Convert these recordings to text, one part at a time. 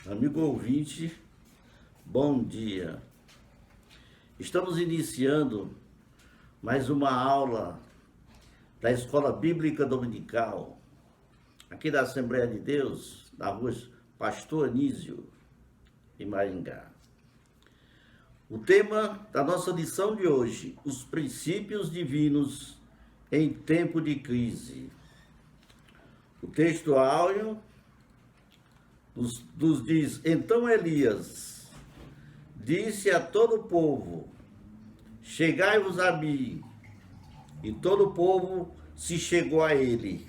Amigo ouvinte, bom dia. Estamos iniciando mais uma aula da Escola Bíblica Dominical, aqui da Assembleia de Deus, na rua Pastor Anísio, em Maringá. O tema da nossa lição de hoje, os princípios divinos em tempo de crise. O texto áureo nos diz: então Elias disse a todo o povo: chegai-vos a mim. E todo o povo se chegou a ele,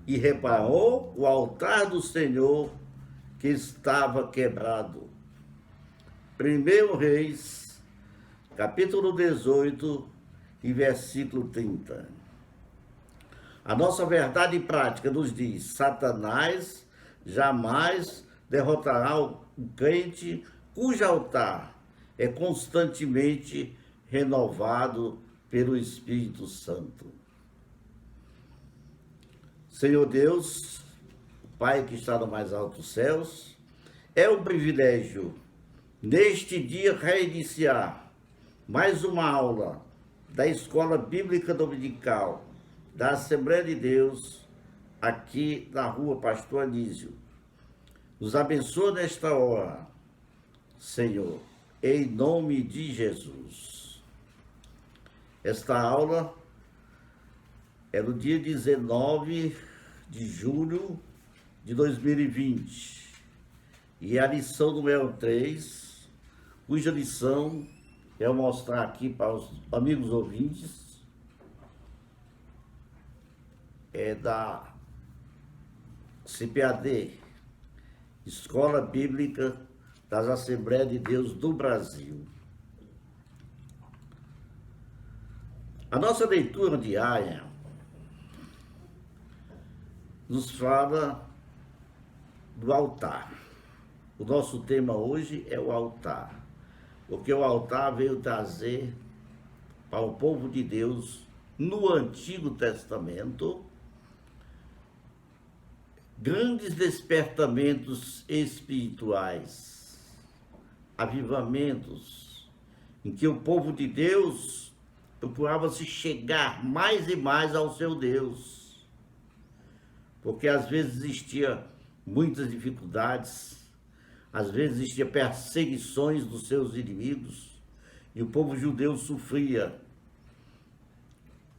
e reparou o altar do Senhor que estava quebrado. 1 Reis, capítulo 18, e versículo 30. A nossa verdade prática nos diz: Satanás jamais derrotará o crente cujo altar é constantemente renovado pelo Espírito Santo. Senhor Deus, Pai que está no mais altos céus, é um privilégio neste dia reiniciar mais uma aula da Escola Bíblica Dominical da Assembleia de Deus, aqui na rua Pastor Anísio. Nos abençoa nesta hora, Senhor, em nome de Jesus. Esta aula é no dia 19 de julho de 2020 e é a lição número 3, cuja lição eu vou mostrar aqui para os amigos ouvintes, é da CPAD, Escola Bíblica das Assembleias de Deus do Brasil. A nossa leitura diária nos fala do altar. O nosso tema hoje é o altar, porque o altar veio trazer para o povo de Deus no Antigo Testamento grandes despertamentos espirituais, avivamentos, em que o povo de Deus procurava se chegar mais e mais ao seu Deus, porque às vezes existia muitas dificuldades, às vezes existia perseguições dos seus inimigos, e o povo judeu sofria,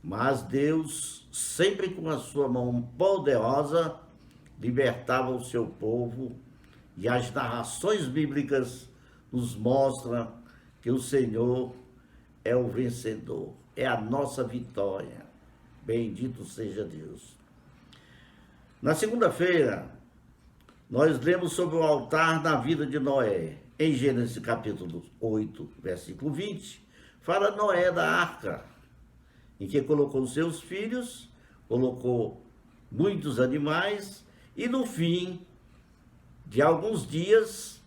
mas Deus, sempre com a sua mão poderosa, libertava o seu povo, e as narrações bíblicas nos mostram que o Senhor é o vencedor, é a nossa vitória. Bendito seja Deus. Na segunda-feira, nós lemos sobre o altar na vida de Noé. Em Gênesis capítulo 8, versículo 20, fala Noé da arca, em que colocou seus filhos, colocou muitos animais, e no fim de alguns dias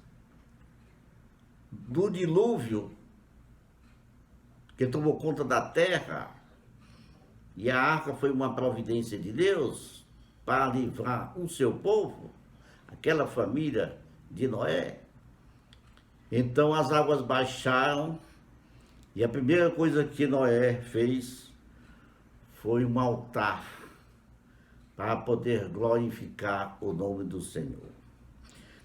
do dilúvio que tomou conta da terra, e a arca foi uma providência de Deus para livrar o seu povo, aquela família de Noé. Então as águas baixaram, e a primeira coisa que Noé fez foi um altar para poder glorificar o nome do Senhor.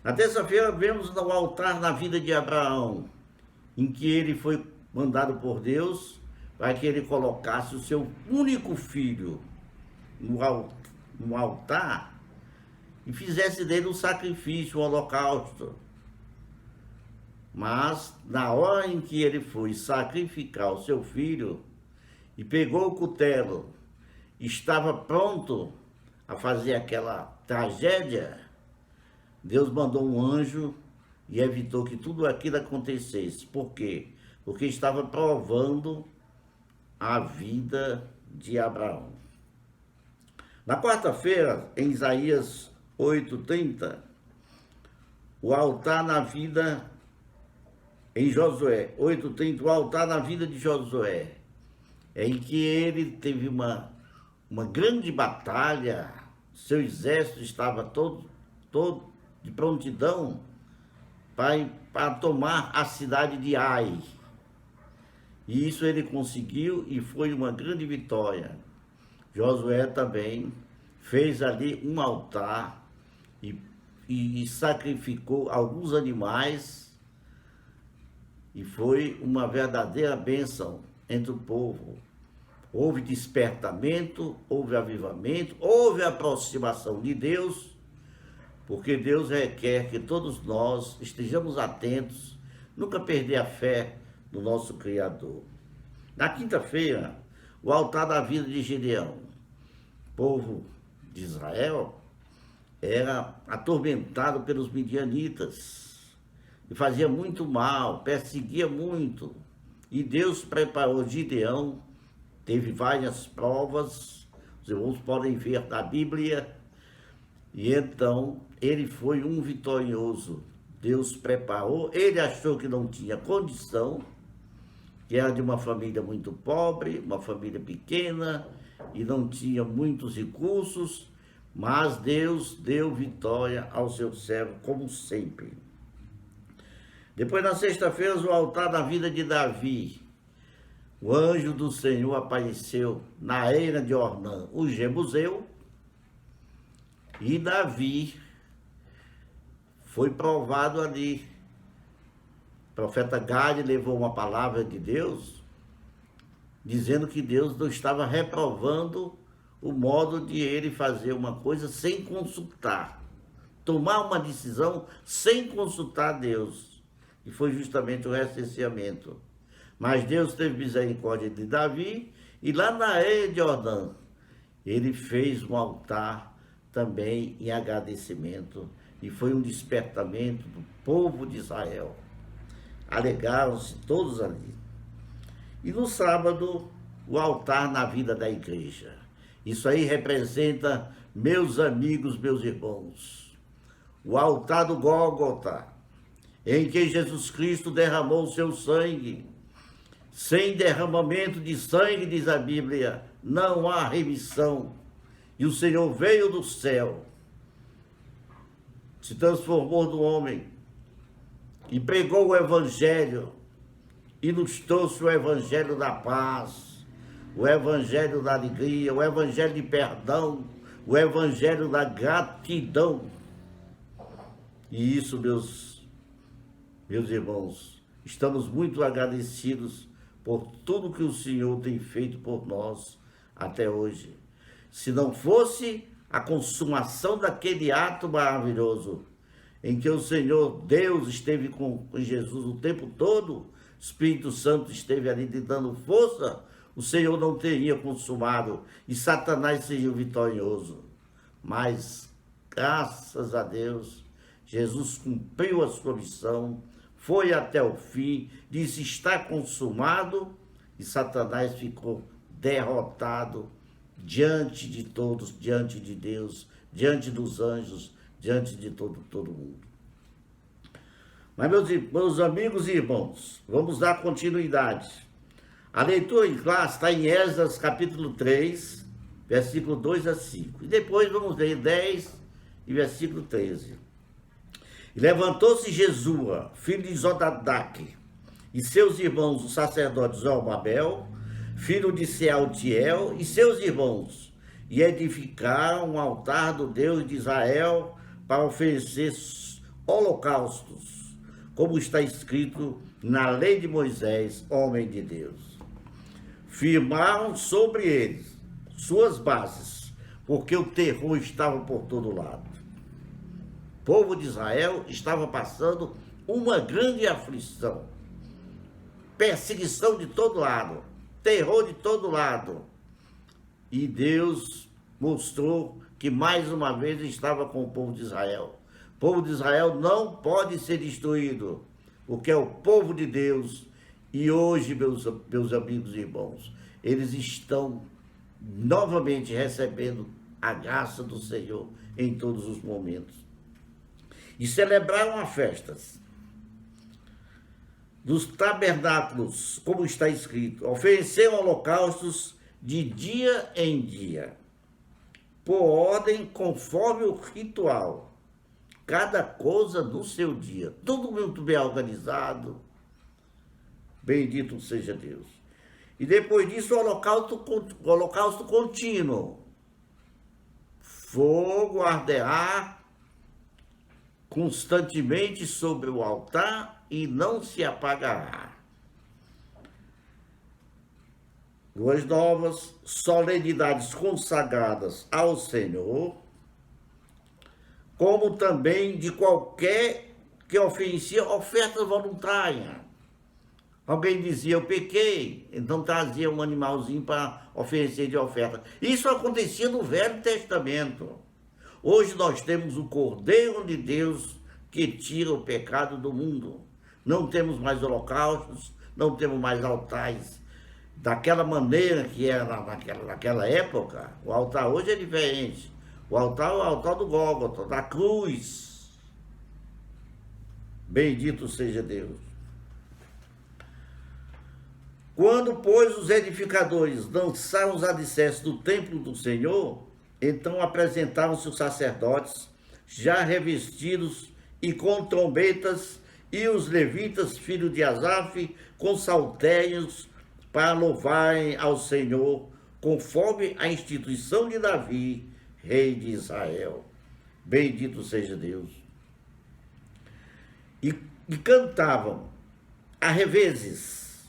Na terça-feira vemos o altar na vida de Abraão, em que ele foi mandado por Deus para que ele colocasse o seu único filho no altar e fizesse dele um sacrifício, um holocausto. Mas na hora em que ele foi sacrificar o seu filho e pegou o cutelo, estava pronto a fazer aquela tragédia, Deus mandou um anjo e evitou que tudo aquilo acontecesse. Por quê? Porque estava provando a vida de Abraão. Na quarta-feira, em Isaías 8:30, o altar na vida, em Josué 8:30, o altar na vida de Josué, em que ele teve uma grande batalha, seu exército estava todo de prontidão para tomar a cidade de Ai. E isso ele conseguiu e foi uma grande vitória. Josué também fez ali um altar e sacrificou alguns animais, e foi uma verdadeira bênção entre o povo. Houve despertamento, houve avivamento, houve aproximação de Deus, porque Deus requer que todos nós estejamos atentos, nunca perder a fé no nosso Criador. Na quinta-feira, o altar da vida de Gideão. O povo de Israel era atormentado pelos midianitas e fazia muito mal, perseguia muito. E Deus preparou Gideão, teve várias provas, os irmãos podem ver na Bíblia, e então ele foi um vitorioso. Deus preparou, ele achou que não tinha condição, que era de uma família muito pobre, uma família pequena, e não tinha muitos recursos, mas Deus deu vitória ao seu servo, como sempre. Depois, na sexta-feira, o altar da vida de Davi. O anjo do Senhor apareceu na eira de Ornã, o Jebuseu, e Davi foi provado ali. O profeta Gade levou uma palavra de Deus, dizendo que Deus não estava reprovando o modo de ele fazer uma coisa sem consultar, tomar uma decisão sem consultar Deus. E foi justamente o recenseamento. Mas Deus teve misericórdia de Davi, e lá na eira de Jordão, ele fez um altar também em agradecimento, e foi um despertamento do povo de Israel. Alegraram-se todos ali. E no sábado, o altar na vida da igreja. Isso aí representa, meus amigos, meus irmãos, o altar do Gólgota, em que Jesus Cristo derramou o seu sangue. Sem derramamento de sangue, diz a Bíblia, não há remissão. E o Senhor veio do céu, se transformou no homem e pregou o Evangelho e nos trouxe o Evangelho da paz, o Evangelho da alegria, o Evangelho de perdão, o Evangelho da gratidão. E isso, meus irmãos, estamos muito agradecidos por tudo que o Senhor tem feito por nós até hoje. Se não fosse a consumação daquele ato maravilhoso, em que o Senhor Deus esteve com Jesus o tempo todo, o Espírito Santo esteve ali lhe dando força, o Senhor não teria consumado e Satanás seria vitorioso. Mas, graças a Deus, Jesus cumpriu a sua missão, foi até o fim, disse: está consumado, e Satanás ficou derrotado diante de todos, diante de Deus, diante dos anjos, diante de todo mundo. Mas, meus amigos e irmãos, vamos dar continuidade. A leitura em classe está em Esdras capítulo 3, versículo 2 a 5. E depois vamos ler 10 e versículo 13. E levantou-se Jesua, filho de Zodadaque, e seus irmãos, os sacerdotes Zorobabel, filho de Sealtiel, e seus irmãos, e edificaram um altar do Deus de Israel para oferecer holocaustos, como está escrito na lei de Moisés, homem de Deus. Firmaram sobre eles suas bases, porque o terror estava por todo lado. O povo de Israel estava passando uma grande aflição, perseguição de todo lado, terror de todo lado. E Deus mostrou que mais uma vez estava com o povo de Israel. O povo de Israel não pode ser destruído, porque é o povo de Deus. E hoje, meus amigos e irmãos, eles estão novamente recebendo a graça do Senhor em todos os momentos. E celebraram as festas dos tabernáculos, como está escrito, ofereceram holocaustos de dia em dia, por ordem conforme o ritual. cada coisa no seu dia. Tudo muito bem organizado. Bendito seja Deus. E depois disso, o holocausto contínuo. Fogo arderá constantemente sobre o altar e não se apagará. Luas novas, solenidades consagradas ao Senhor, como também de qualquer que oferecia oferta voluntária. Alguém dizia, eu pequei, então trazia um animalzinho para oferecer de oferta. Isso acontecia no Velho Testamento. Hoje nós temos o Cordeiro de Deus que tira o pecado do mundo. Não temos mais holocaustos, não temos mais altares. Daquela maneira que era naquela época, o altar hoje é diferente. O altar é o altar do Gólgota, da cruz. Bendito seja Deus. Quando, pois, os edificadores lançaram os alicerces do templo do Senhor, então apresentaram-se os sacerdotes, já revestidos e com trombetas, e os levitas, filhos de Asaf, com saltérios, para louvarem ao Senhor, conforme a instituição de Davi, rei de Israel. Bendito seja Deus. E cantavam a revezes,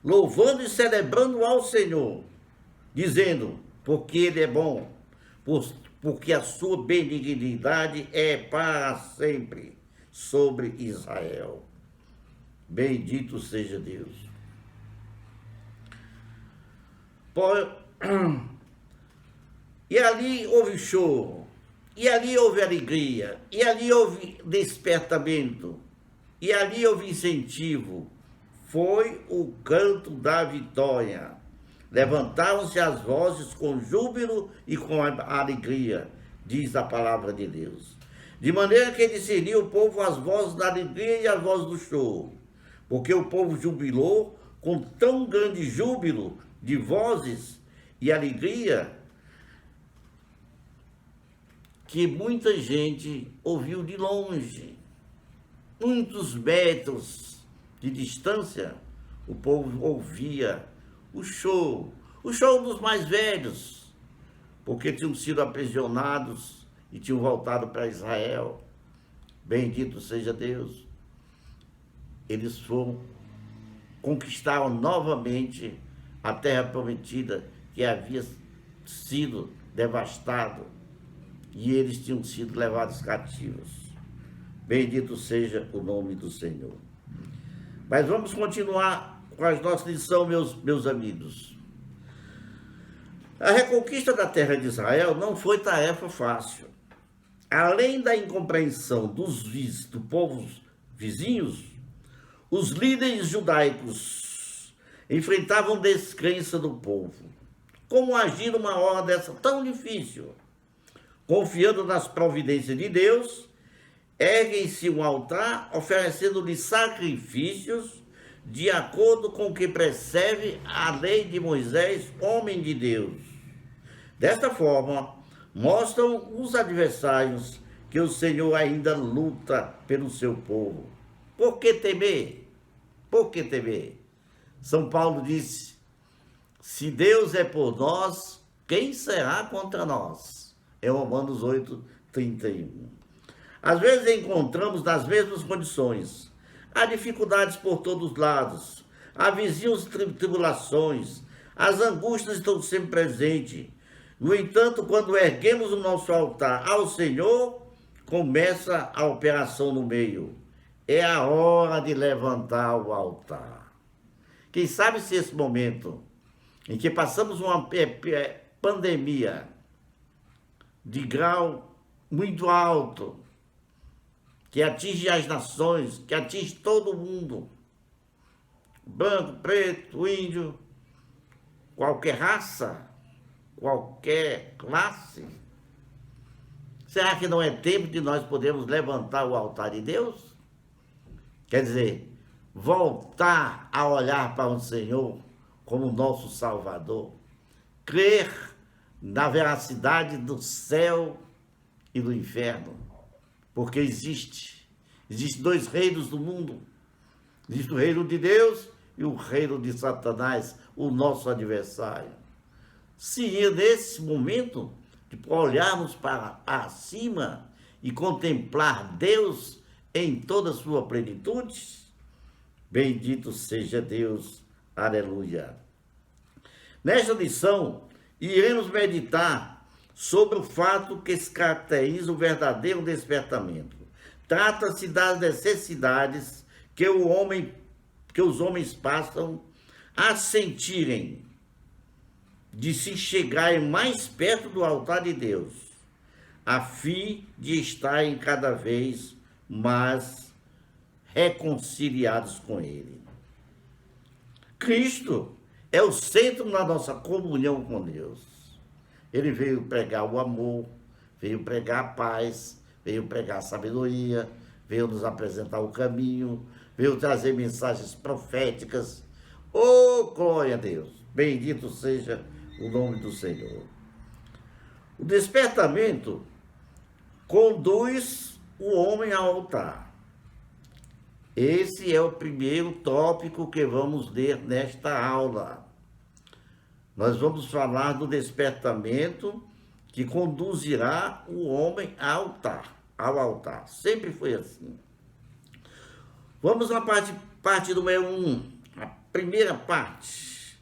louvando e celebrando ao Senhor, dizendo, porque Ele é bom, porque a sua benignidade é para sempre sobre Israel. Bendito seja Deus. E ali houve choro, e ali houve alegria, e ali houve despertamento, e ali houve incentivo. Foi o canto da vitória. Levantaram-se as vozes com júbilo e com alegria, diz a palavra de Deus. De maneira que discerniu o povo as vozes da alegria e as vozes do choro, porque o povo jubilou com tão grande júbilo de vozes e alegria, que muita gente ouviu de longe, muitos metros de distância, o povo ouvia o show dos mais velhos, porque tinham sido aprisionados e tinham voltado para Israel. Bendito seja Deus. Eles conquistaram novamente a terra prometida que havia sido devastada, e eles tinham sido levados cativos. Bendito seja o nome do Senhor. Mas vamos continuar com as nossas lições, meus amigos. A reconquista da terra de Israel não foi tarefa fácil. Além da incompreensão do povo vizinhos, os líderes judaicos enfrentavam descrença do povo. Como agir numa hora dessa tão difícil? Confiando nas providências de Deus, erguem-se um altar, oferecendo-lhe sacrifícios de acordo com o que prescreve a lei de Moisés, homem de Deus. Desta forma, mostram os adversários que o Senhor ainda luta pelo seu povo. Por que temer? Por que temer? São Paulo disse, se Deus é por nós, quem será contra nós? É Romanos 8:31. Às vezes encontramos nas mesmas condições. Há dificuldades por todos os lados. Há vizinhos tribulações. As angústias estão sempre presentes. No entanto, quando erguemos o nosso altar ao Senhor, começa a operação no meio. É a hora de levantar o altar. Quem sabe se esse momento em que passamos uma pandemia de grau muito alto, que atinge as nações, que atinge todo mundo, branco, preto, índio, qualquer raça, qualquer classe. Será que não é tempo de nós podermos levantar o altar de Deus? Quer dizer, voltar a olhar para o Senhor como nosso Salvador, crer na veracidade do céu e do inferno, porque existem dois reinos do mundo. Existe o reino de Deus e o reino de Satanás, o nosso adversário. Se é nesse momento de olharmos para cima e contemplar Deus em toda a sua plenitude, bendito seja Deus, aleluia. Nesta lição, iremos meditar sobre o fato que se caracteriza o verdadeiro despertamento. Trata-se das necessidades que os homens passam a sentirem de se chegarem mais perto do altar de Deus, a fim de estarem cada vez mais reconciliados com Ele. Cristo é o centro da nossa comunhão com Deus. Ele veio pregar o amor, veio pregar a paz, veio pregar a sabedoria, veio nos apresentar o caminho, veio trazer mensagens proféticas. Oh, glória a Deus! Bendito seja o nome do Senhor. O despertamento conduz o homem ao altar. Esse é o primeiro tópico que vamos ler nesta aula. Nós vamos falar do despertamento que conduzirá o homem ao altar. Sempre foi assim. Vamos à parte número 1, a primeira parte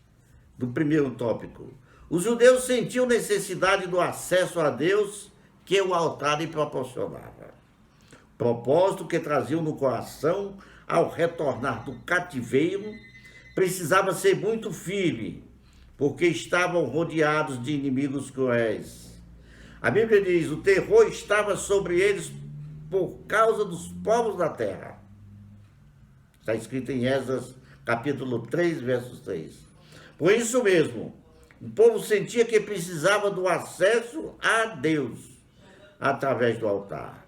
do primeiro tópico. Os judeus sentiam necessidade do acesso a Deus que o altar lhe proporcionava. Propósito que traziam no coração ao retornar do cativeiro precisava ser muito firme, porque estavam rodeados de inimigos cruéis. A Bíblia diz: o terror estava sobre eles por causa dos povos da terra. Está escrito em Esdras, capítulo 3, versos 3. Por isso mesmo, o povo sentia que precisava do acesso a Deus através do altar.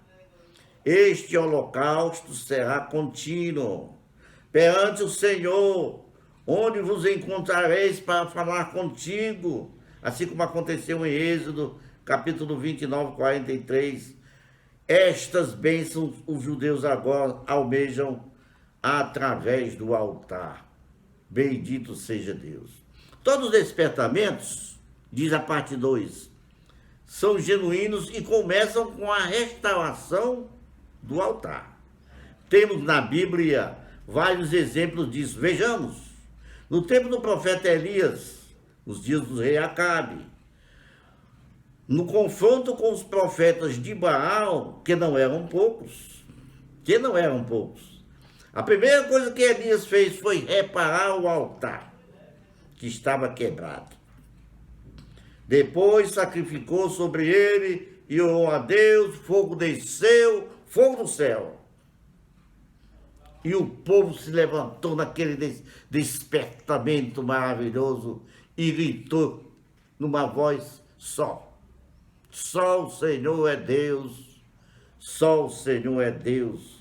Este holocausto será contínuo perante o Senhor, onde vos encontrareis para falar contigo, assim como aconteceu em Êxodo, capítulo 29, 43. Estas bênçãos os judeus agora almejam através do altar. Bendito seja Deus. Todos os despertamentos, diz a parte 2, são genuínos e começam com a restauração do altar. Temos na Bíblia vários exemplos disso. Vejamos, no tempo do profeta Elias, nos dias do rei Acabe, no confronto com os profetas de Baal, que não eram poucos, a primeira coisa que Elias fez foi reparar o altar, que estava quebrado. Depois sacrificou sobre ele e orou a Deus, fogo desceu, fogo do céu. E o povo se levantou naquele despertamento maravilhoso e gritou numa voz só: só o Senhor é Deus, só o Senhor é Deus.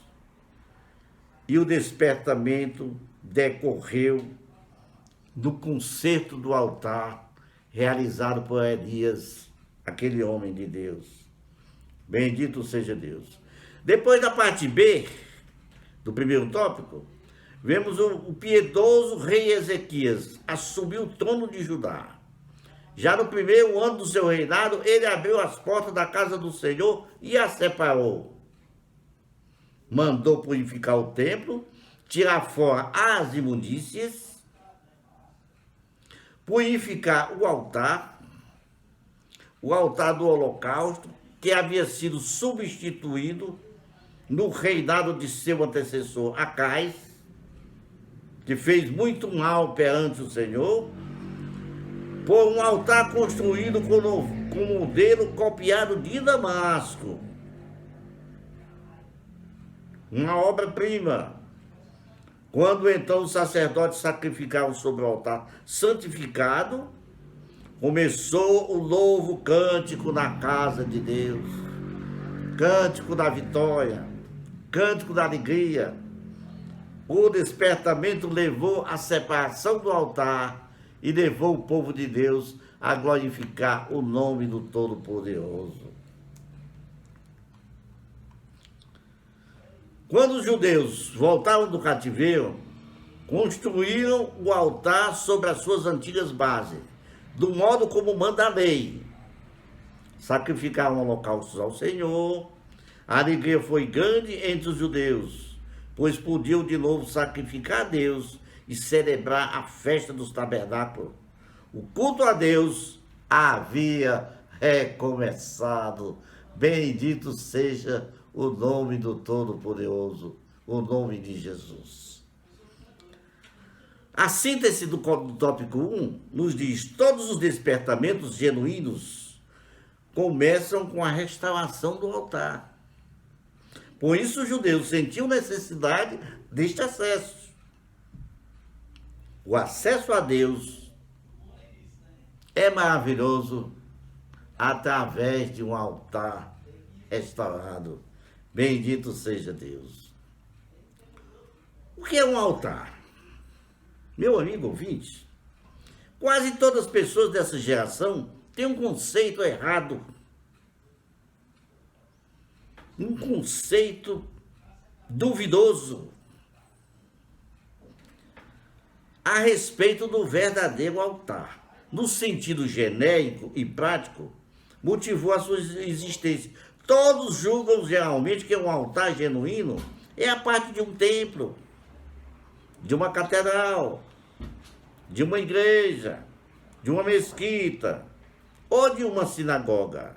E o despertamento decorreu do concerto do altar realizado por Elias, aquele homem de Deus. Bendito seja Deus. Depois da parte B do primeiro tópico, vemos o piedoso rei Ezequias assumir o trono de Judá. Já no primeiro ano do seu reinado, ele abriu as portas da casa do Senhor e a separou. Mandou purificar o templo, tirar fora as imundícias, purificar o altar do holocausto, que havia sido substituído no reinado de seu antecessor Acais, que fez muito mal perante o Senhor, por um altar construído com modelo copiado de Damasco. Uma obra-prima. Quando então os sacerdotes sacrificaram sobre o altar santificado, começou o novo cântico na casa de Deus. Cântico da vitória, cântico da alegria. O despertamento levou à separação do altar e levou o povo de Deus a glorificar o nome do Todo-Poderoso. Quando os judeus voltaram do cativeiro, construíram o altar sobre as suas antigas bases, do modo como manda a lei. Sacrificaram holocaustos ao Senhor. A alegria foi grande entre os judeus, pois podiam de novo sacrificar a Deus e celebrar a festa dos tabernáculos. O culto a Deus havia recomeçado. Bendito seja o nome do Todo-Poderoso, o nome de Jesus. A síntese do tópico 1 nos diz: todos os despertamentos genuínos começam com a restauração do altar. Por isso os judeus sentiam necessidade deste acesso. O acesso a Deus é maravilhoso através de um altar restaurado. Bendito seja Deus. O que é um altar? Meu amigo ouvinte, quase todas as pessoas dessa geração têm um conceito errado. Um conceito duvidoso a respeito do verdadeiro altar. No sentido genérico e prático, motivou a sua existência. Todos julgam geralmente que um altar genuíno é a parte de um templo, de uma catedral, de uma igreja, de uma mesquita ou de uma sinagoga.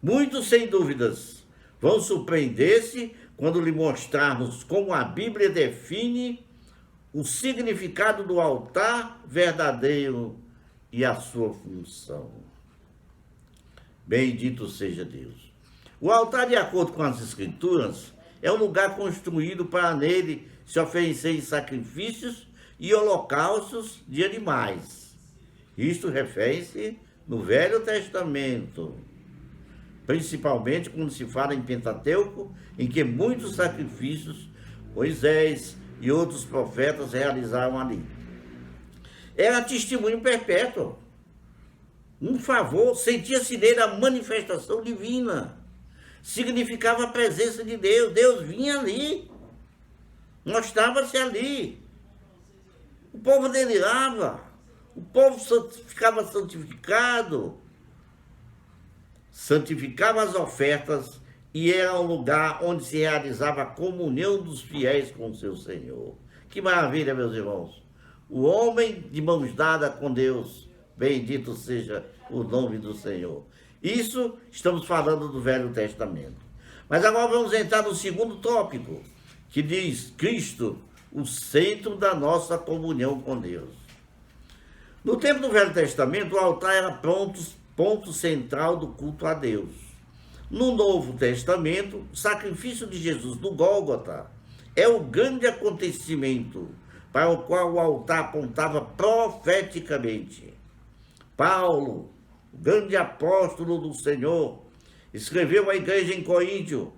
Muitos, sem dúvidas, vão surpreender-se quando lhe mostrarmos como a Bíblia define o significado do altar verdadeiro e a sua função. Bendito seja Deus. O altar, de acordo com as Escrituras, é um lugar construído para nele se oferecerem sacrifícios e holocaustos de animais. Isto refere-se no Velho Testamento, principalmente quando se fala em Pentateuco, em que muitos sacrifícios Moisés e outros profetas realizaram ali. Era testemunho perpétuo, um favor, sentia-se nele a manifestação divina, significava a presença de Deus. Deus vinha ali, mostrava-se ali, o povo delirava, o povo ficava santificava as ofertas e era um lugar onde se realizava a comunhão dos fiéis com o seu Senhor. Que maravilha, meus irmãos! O homem de mãos dadas com Deus, bendito seja o nome do Senhor. Isso estamos falando do Velho Testamento. Mas agora vamos entrar no segundo tópico, que diz Cristo, o centro da nossa comunhão com Deus. No tempo do Velho Testamento, o altar era ponto central do culto a Deus. No Novo Testamento, o sacrifício de Jesus no Gólgota é o grande acontecimento para o qual o altar apontava profeticamente. Paulo, o grande apóstolo do Senhor, escreveu à igreja em Corinto,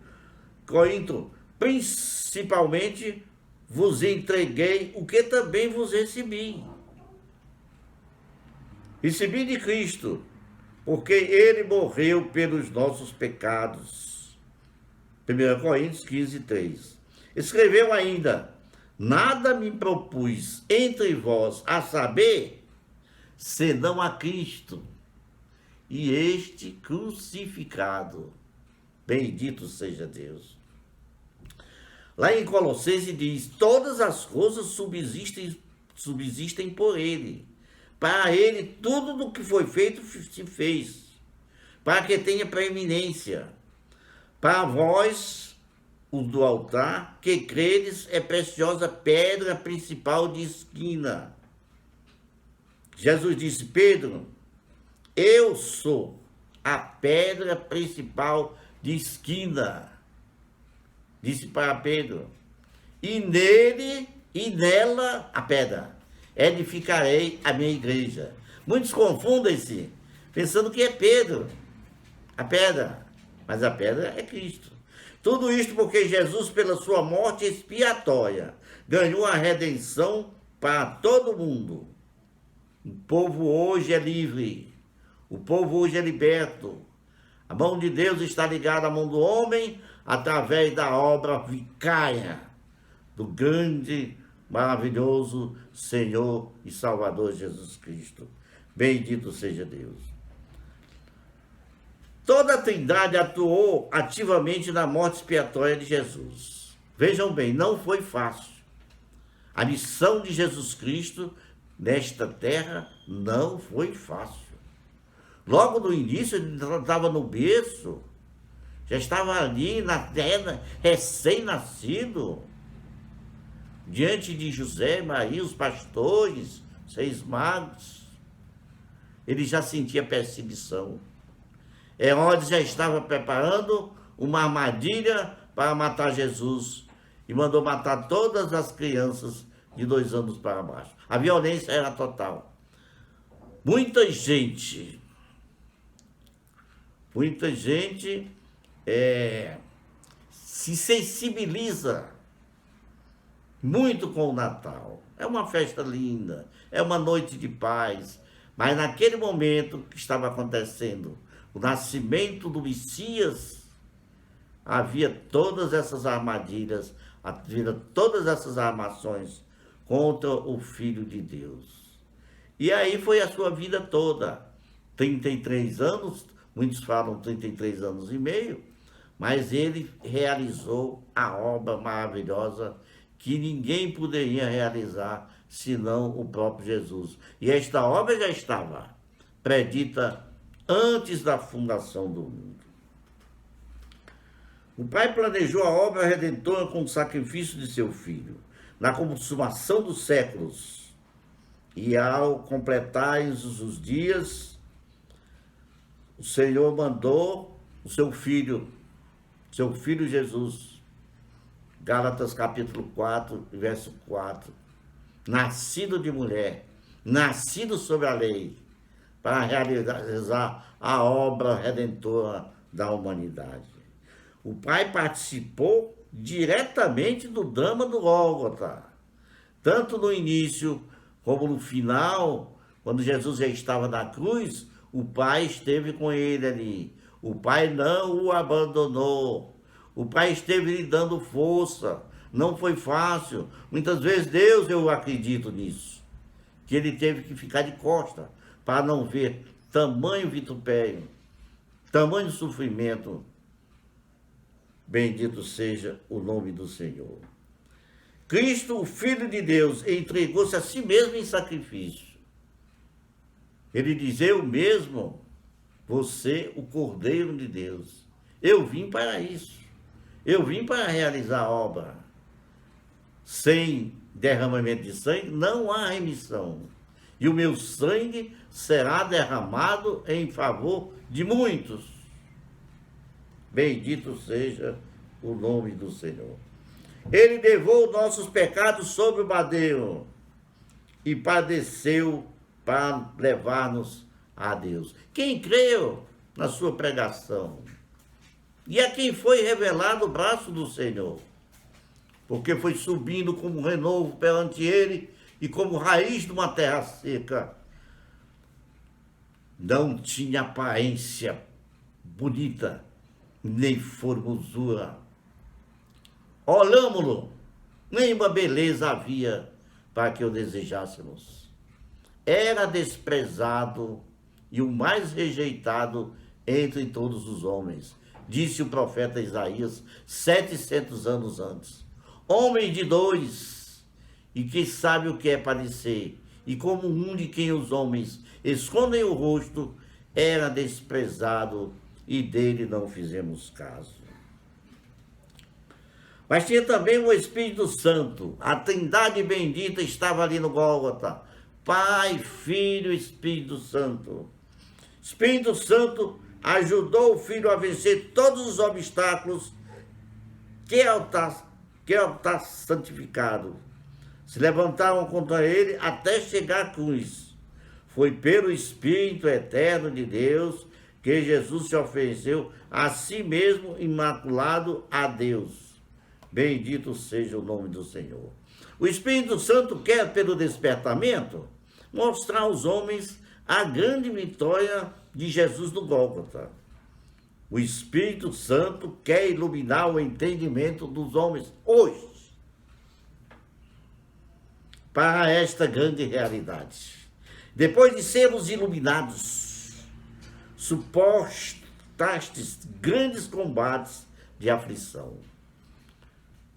principalmente vos entreguei o que também vos recebi. Recebi de Cristo, porque ele morreu pelos nossos pecados. 1 Coríntios 15, 3. Escreveu ainda: nada me propus entre vós a saber, senão a Cristo, e este crucificado. Bendito seja Deus. Lá em Colossenses diz: todas as coisas subsistem por ele. Para ele, tudo do que foi feito se fez, para que tenha preeminência. Para vós, o do altar, que credes, é preciosa pedra principal de esquina. Jesus disse: Pedro, eu sou a pedra principal de esquina. Disse para Pedro: e nele e nela a pedra edificarei a minha igreja. Muitos confundem-se, pensando que é Pedro, a pedra, mas a pedra é Cristo. Tudo isto porque Jesus, pela sua morte expiatória, ganhou a redenção para todo mundo. O povo hoje é livre, o povo hoje é liberto. A mão de Deus está ligada à mão do homem, através da obra vicária do grande, maravilhoso Senhor e Salvador Jesus Cristo. Bendito seja Deus. Toda a Trindade atuou ativamente na morte expiatória de Jesus. Vejam bem, não foi fácil. A missão de Jesus Cristo nesta terra não foi fácil. Logo no início, ele estava no berço, já estava ali na terra, recém-nascido, diante de José, Maria, os pastores, 6 magos. Ele já sentia perseguição. Herodes já estava preparando uma armadilha para matar Jesus e mandou matar todas as crianças de 2 anos para baixo. A violência era total. Muita gente se sensibiliza muito com o Natal. É uma festa linda, é uma noite de paz, mas naquele momento que estava acontecendo o nascimento do Messias, havia todas essas armadilhas, havia todas essas armações contra o Filho de Deus. E aí foi a sua vida toda, 33 anos, muitos falam 33 anos e meio, mas ele realizou a obra maravilhosa que ninguém poderia realizar senão o próprio Jesus. E esta obra já estava predita antes da fundação do mundo. O Pai planejou a obra redentora com o sacrifício de seu Filho, na consumação dos séculos. E ao completarem os dias, o Senhor mandou o seu Filho Jesus, Gálatas capítulo 4, verso 4, nascido de mulher, nascido sob a lei, para realizar a obra redentora da humanidade. O Pai participou diretamente do drama do Gólgota, tanto no início como no final, quando Jesus já estava na cruz, o Pai esteve com ele ali. O Pai não o abandonou. O Pai esteve lhe dando força. Não foi fácil. Muitas vezes Deus, eu acredito nisso, que ele teve que ficar de costa para não ver tamanho vitupério, tamanho sofrimento. Bendito seja o nome do Senhor. Cristo, o Filho de Deus, entregou-se a si mesmo em sacrifício. Ele diz: eu mesmo, você, o Cordeiro de Deus. Eu vim para isso. Eu vim para realizar a obra. Sem derramamento de sangue não há remissão. E o meu sangue será derramado em favor de muitos. Bendito seja o nome do Senhor. Ele levou nossos pecados sobre o madeiro e padeceu para levar-nos a Deus. Quem creu na sua pregação e a quem foi revelado o braço do Senhor, porque foi subindo como renovo perante ele e como raiz de uma terra seca. Não tinha aparência bonita, nem formosura. Olhámo-lo, nenhuma beleza havia para que o desejássemos. Era desprezado e o mais rejeitado entre todos os homens, disse o profeta Isaías 700 anos antes. Homem de dores, e que sabe o que é padecer, e como um de quem os homens escondem o rosto, era desprezado e dele não fizemos caso. Mas tinha também o Espírito Santo, a Trindade bendita estava ali no Gólgota, Pai, Filho e Espírito Santo. Espírito Santo ajudou o Filho a vencer todos os obstáculos que ao estar santificado se levantaram contra ele até chegar à cruz. Foi pelo Espírito eterno de Deus que Jesus se ofereceu a si mesmo imaculado a Deus. Bendito seja o nome do Senhor. O Espírito Santo quer, pelo despertamento, mostrar aos homens a grande vitória de Jesus no Gólgota. O Espírito Santo quer iluminar o entendimento dos homens hoje para esta grande realidade. Depois de sermos iluminados, suportastes grandes combates de aflição.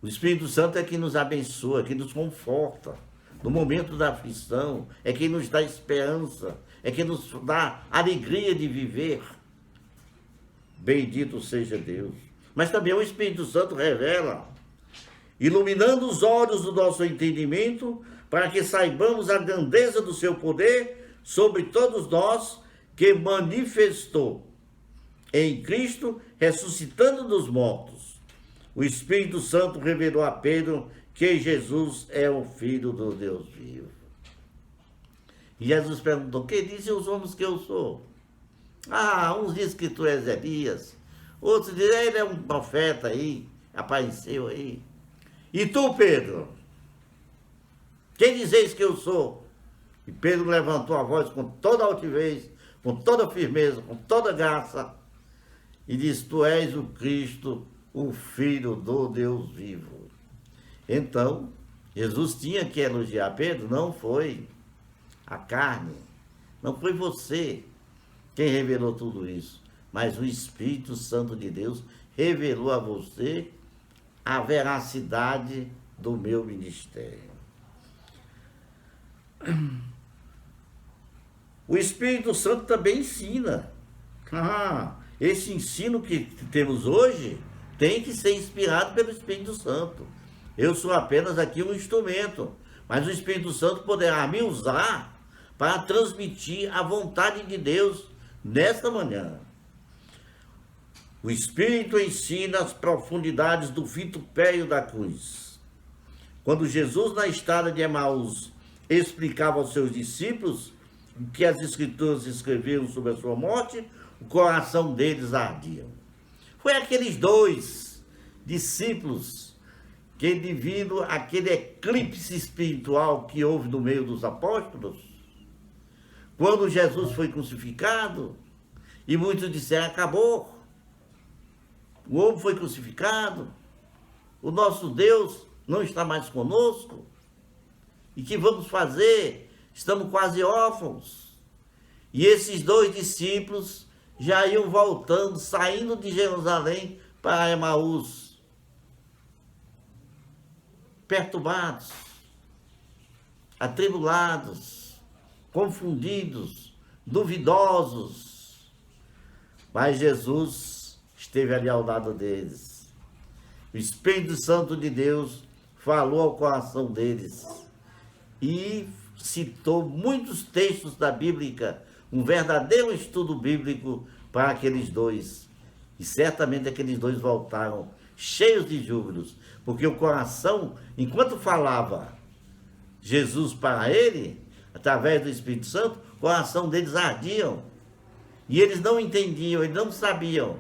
O Espírito Santo é quem nos abençoa, quem nos conforta no momento da aflição, é quem nos dá esperança, é quem nos dá alegria de viver. Bendito seja Deus. Mas também o Espírito Santo revela, iluminando os olhos do nosso entendimento, para que saibamos a grandeza do seu poder sobre todos nós, que manifestou em Cristo, ressuscitando dos mortos. O Espírito Santo revelou a Pedro que Jesus é o Filho do Deus vivo. E Jesus perguntou: que dizem os homens que eu sou? Uns dizem que tu és Elias, outros dizem ele é um profeta aí, apareceu aí. E tu, Pedro? Quem dizeis que eu sou? E Pedro levantou a voz com toda altivez, com toda firmeza, com toda graça, e disse: tu és o Cristo, o Filho do Deus vivo. Então, Jesus tinha que elogiar Pedro, não foi a carne, não foi você quem revelou tudo isso, mas o Espírito Santo de Deus revelou a você a veracidade do meu ministério. O Espírito Santo também ensina. Esse ensino que temos hoje tem que ser inspirado pelo Espírito Santo. Eu sou apenas aqui um instrumento, mas o Espírito Santo poderá me usar para transmitir a vontade de Deus nesta manhã. O Espírito ensina as profundidades do vitupério da cruz. Quando Jesus, na estrada de Emaús, explicava aos seus discípulos o que as Escrituras escreveram sobre a sua morte, o coração deles ardia. Foi aqueles dois discípulos que, devido àquele eclipse espiritual que houve no meio dos apóstolos, quando Jesus foi crucificado, e muitos disseram: acabou, o homem foi crucificado, o nosso Deus não está mais conosco, e que vamos fazer? Estamos quase órfãos. E esses dois discípulos já iam voltando, saindo de Jerusalém para Emaús, perturbados, atribulados, confundidos, duvidosos. Mas Jesus esteve ali ao lado deles. O Espírito Santo de Deus falou ao coração deles e citou muitos textos da Bíblia, um verdadeiro estudo bíblico para aqueles dois. E certamente aqueles dois voltaram cheios de júbilos, porque o coração, enquanto falava Jesus para ele, através do Espírito Santo, o coração deles ardiam. E eles não entendiam, eles não sabiam.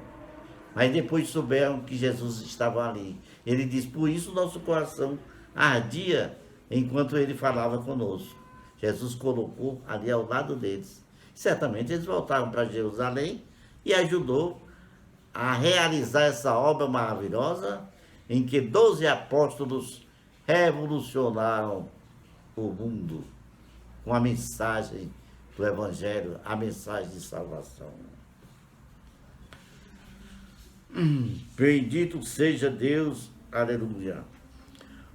Mas depois souberam que Jesus estava ali. Ele diz: por isso nosso coração ardia enquanto ele falava conosco. Jesus colocou ali ao lado deles. Certamente eles voltaram para Jerusalém e ajudou a realizar essa obra maravilhosa em que 12 apóstolos revolucionaram o mundo com a mensagem do Evangelho, a mensagem de salvação. Bendito seja Deus, aleluia.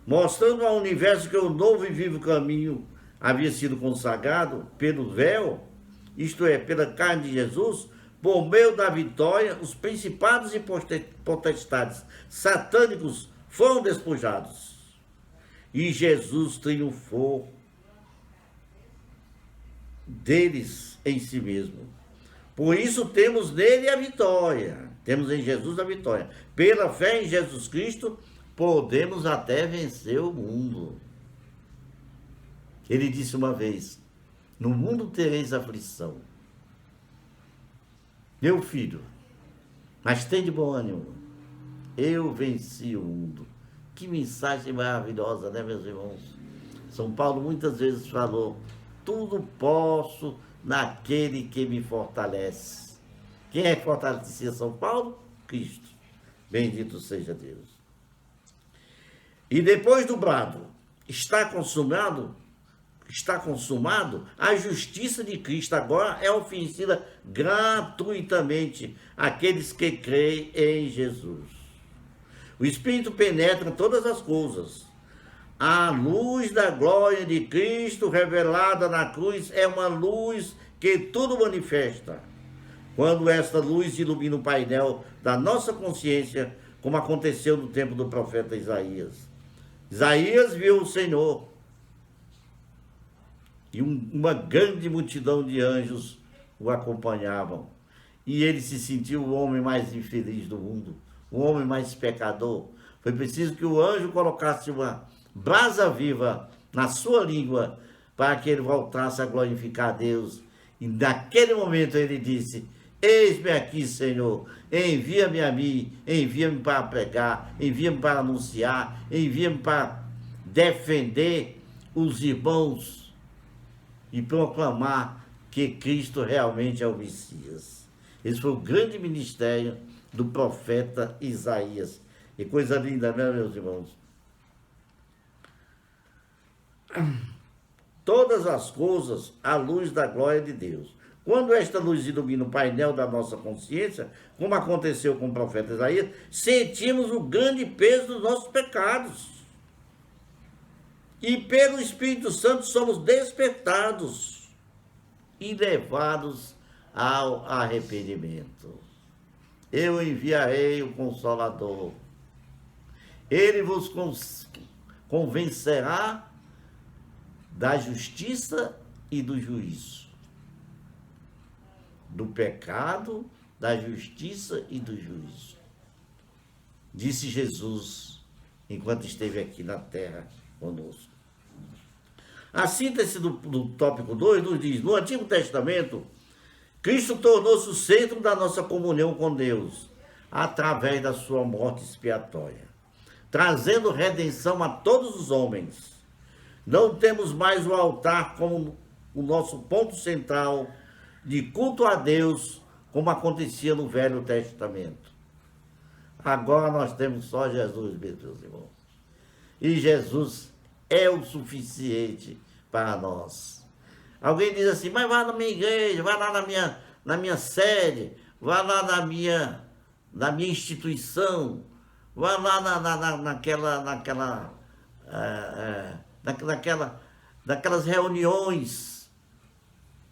Mostrando ao universo que o novo e vivo caminho havia sido consagrado pelo véu, isto é, pela carne de Jesus, por meio da vitória, os principados e potestades satânicos foram despojados. E Jesus triunfou deles em si mesmo. Por isso temos nele a vitória. Temos em Jesus a vitória. Pela fé em Jesus Cristo, podemos até vencer o mundo. Ele disse uma vez: no mundo tereis aflição. Meu filho, mas tem de bom ânimo. Eu venci o mundo. Que mensagem maravilhosa, né, meus irmãos? São Paulo muitas vezes falou: tudo posso naquele que me fortalece. Quem é que fortalecia São Paulo? Cristo. Bendito seja Deus. E depois do brado, está consumado, a justiça de Cristo agora é oferecida gratuitamente àqueles que creem em Jesus. O Espírito penetra todas as coisas. A luz da glória de Cristo revelada na cruz é uma luz que tudo manifesta. Quando esta luz ilumina o painel da nossa consciência, como aconteceu no tempo do profeta Isaías. Isaías viu o Senhor e uma grande multidão de anjos o acompanhavam. E ele se sentiu o homem mais infeliz do mundo, o homem mais pecador. Foi preciso que o anjo colocasse uma brasa viva na sua língua para que ele voltasse a glorificar a Deus. E naquele momento ele disse: eis-me aqui, Senhor, envia-me a mim, envia-me para pregar, envia-me para anunciar, envia-me para defender os irmãos e proclamar que Cristo realmente é o Messias. Esse foi o grande ministério do profeta Isaías. E coisa linda, né, meus irmãos? Todas as coisas à luz da glória de Deus. Quando esta luz ilumina o painel da nossa consciência, como aconteceu com o profeta Isaías, sentimos o grande peso dos nossos pecados. E pelo Espírito Santo somos despertados e levados ao arrependimento. Eu enviarei o Consolador. Ele vos convencerá da justiça e do juízo. Do pecado, da justiça e do juízo. Disse Jesus enquanto esteve aqui na terra conosco. A síntese do tópico 2 nos diz: no Antigo Testamento, Cristo tornou-se o centro da nossa comunhão com Deus, através da sua morte expiatória, trazendo redenção a todos os homens. Não temos mais o altar como o nosso ponto central de culto a Deus, como acontecia no Velho Testamento. Agora nós temos só Jesus, meus irmãos. E Jesus é o suficiente para nós. Alguém diz assim: mas vá na minha igreja, vá lá na minha sede, vá lá na minha instituição, vá lá naquelas reuniões.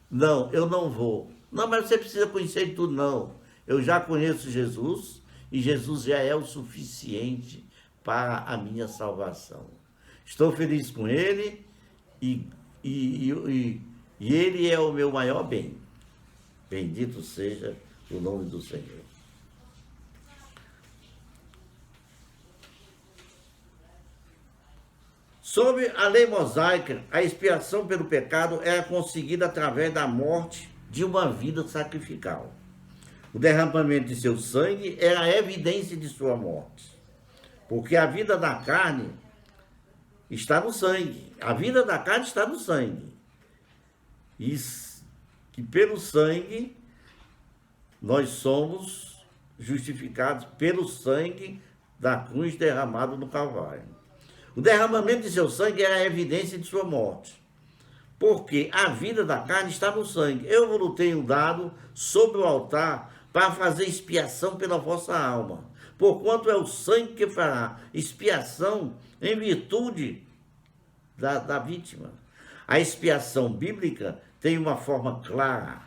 Não, eu não vou. Não, mas você precisa conhecer tudo. Não, eu já conheço Jesus e Jesus já é o suficiente para a minha salvação. Estou feliz com Ele e Ele é o meu maior bem. Bendito seja o nome do Senhor. Sob a lei mosaica, a expiação pelo pecado era conseguida através da morte de uma vida sacrificial. O derramamento de seu sangue era a evidência de sua morte. Porque a vida da carne está no sangue. A vida da carne está no sangue. E que pelo sangue nós somos justificados pelo sangue da cruz derramado no Calvário. O derramamento de seu sangue era a evidência de sua morte. Porque a vida da carne está no sangue. Eu vos tenho dado sobre o altar para fazer expiação pela vossa alma. Porquanto é o sangue que fará expiação em virtude da vítima. A expiação bíblica tem uma forma clara,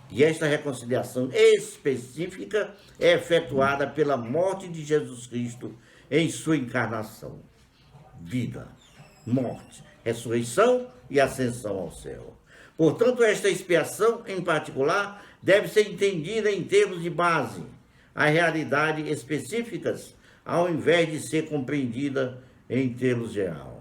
e esta reconciliação específica é efetuada pela morte de Jesus Cristo em sua encarnação. Vida, morte, ressurreição e ascensão ao céu. Portanto, esta expiação, em particular, deve ser entendida em termos de base, as realidades específicas, ao invés de ser compreendida em termos gerais.